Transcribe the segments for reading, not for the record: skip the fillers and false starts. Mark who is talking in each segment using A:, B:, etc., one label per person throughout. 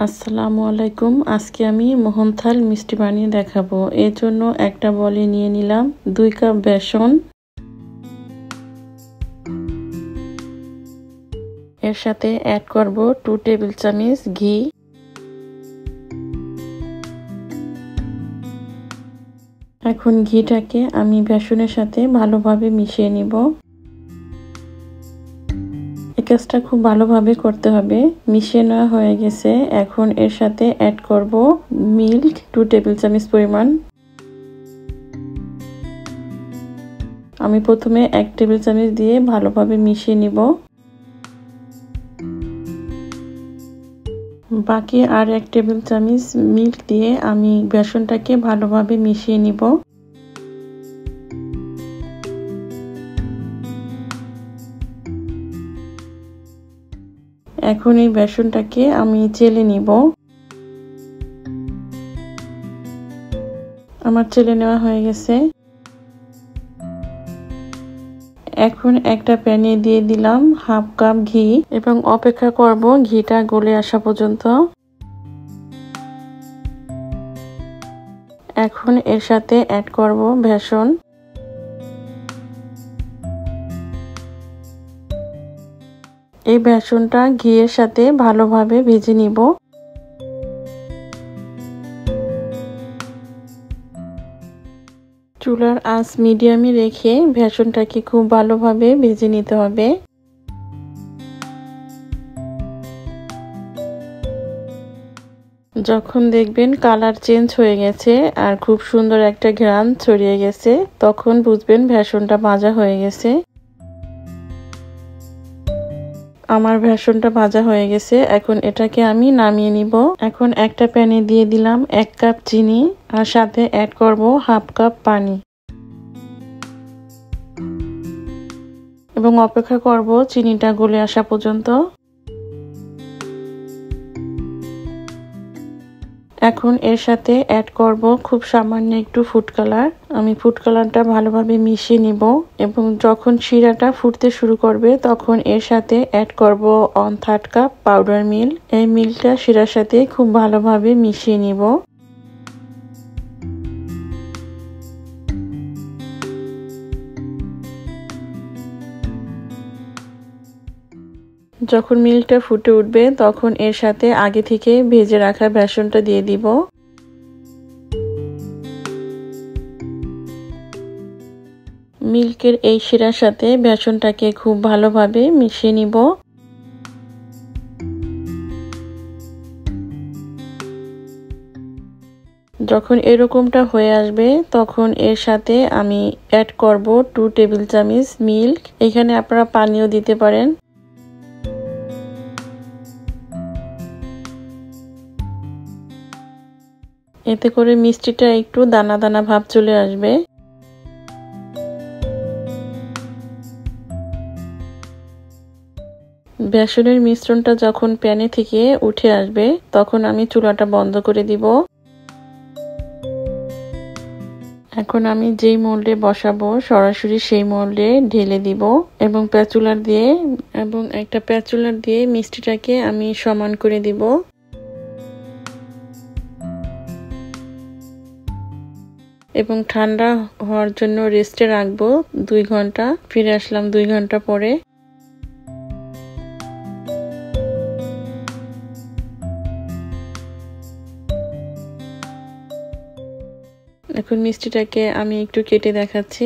A: আসসালামু আলাইকুম। আজকে আমি মোহনথাল মিষ্টি বানিয়ে দেখাবো। এর জন্য একটা বলে নিয়ে নিলাম 2 কাপ বেসন, এর সাথে অ্যাড করব 2 টেবিল চামচ ঘি, এখন ঘিটাকে আমি বেসনের সাথে ভালোভাবে মিশিয়ে নিব। এই কাজটা খুব ভালোভাবে করতে হবে। মিশিয়ে নেওয়া হয়ে গেছে। এখন এর সাথে অ্যাড করব মিল্ক 2 টেবিল চামচ পরিমাণ। আমি প্রথমে 1 টেবিল চামচ দিয়ে ভালোভাবে মিশিয়ে নিব। বাকি আর 1 টেবিল চামচ মিল্ক দিয়ে আমি বেসনটাকে ভালোভাবে মিশিয়ে নিব। এখন এই বেসনটাকে আমি চেলে নিব। আমার চেলে নেওয়া হয়ে গেছে। এখন একটা প্যানে দিয়ে দিলাম হাফ কাপ ঘি এবং অপেক্ষা করব ঘিটা গলে আসা পর্যন্ত। এখন এর সাথে অ্যাড করব বেসন। এই বেসনটা ঘিয়ের সাথে ভালোভাবে ভেজে নিব। চুলার আঁচ মিডিয়ামে রেখে বেসনটাকে খুব ভালোভাবে ভেজে নিতে হবে। যখন দেখবেন কালার চেঞ্জ হয়ে গেছে আর খুব সুন্দর একটা ঘ্রাণ ছড়িয়ে গেছে, তখন বুঝবেন বেসনটা ভাজা হয়ে গেছে। আমার বেসনটা ভাজা হয়ে গেছে। এখন এটাকে আমি নামিয়ে নিব। এখন একটা প্যানে দিয়ে দিলাম 1 কাপ চিনি আর সাথে অ্যাড করব হাফ কাপ পানি এবং অপেক্ষা করব চিনিটা গলে আসা পর্যন্ত। এখন এর সাথে অ্যাড করব খুব সামান্য একটু ফুড কালার। আমি ফুড কালারটা ভালোভাবে মিশিয়ে নিব এবং যখন শিরাটা ফুটতে শুরু করবে তখন এর সাথে অ্যাড করব 1/3 কাপ পাউডার মিল্ক। এই মিল্কটা শিরার সাথে খুব ভালোভাবে মিশিয়ে নিব। যখন মিল্কটা ফুটে উঠবে তখন এর সাথে আগে থেকে ভেজে রাখা বেসনটা দিয়ে দিব। মিল্কের এই শিরার সাথে বেসনটাকে খুব ভালোভাবে মিশিয়ে নিব। যখন এরকমটা হয়ে আসবে তখন এর সাথে আমি অ্যাড করব 2 টেবিল চামচ মিল্ক। এখানে আপনারা পানিও দিতে পারেন। এতে করে মিষ্টিটা একটু দানা দানা ভাব চলে আসবে। বেসনের মিশ্রণটা যখন প্যানে থেকে উঠে আসবে তখন আমি চুলাটা বন্ধ করে দিব। এখন আমি যেই মোল্ডে বসাবো সরাসরি সেই মোল্ডে ঢেলে দিব এবং একটা প্যাচুলার দিয়ে মিষ্টিটাকে আমি সমান করে দিব। এবং ঠান্ডা হওয়ার জন্য রেস্টে রাখবো 2 ঘন্টা। ফিরে আসলাম 2 ঘন্টা পরে। এখন মিষ্টিটাকে আমি একটু কেটে দেখাচ্ছি।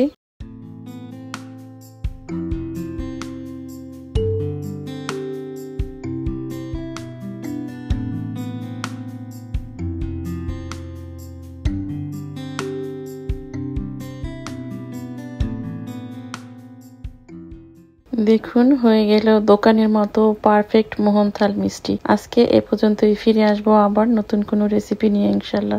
A: দেখুন হয়ে গেল দোকানের মতো পারফেক্ট মোহনথাল মিষ্টি। আজকে এ পর্যন্তই। ফিরে আসবো আবার নতুন কোনো রেসিপি নিয়ে ইনশাল্লাহ।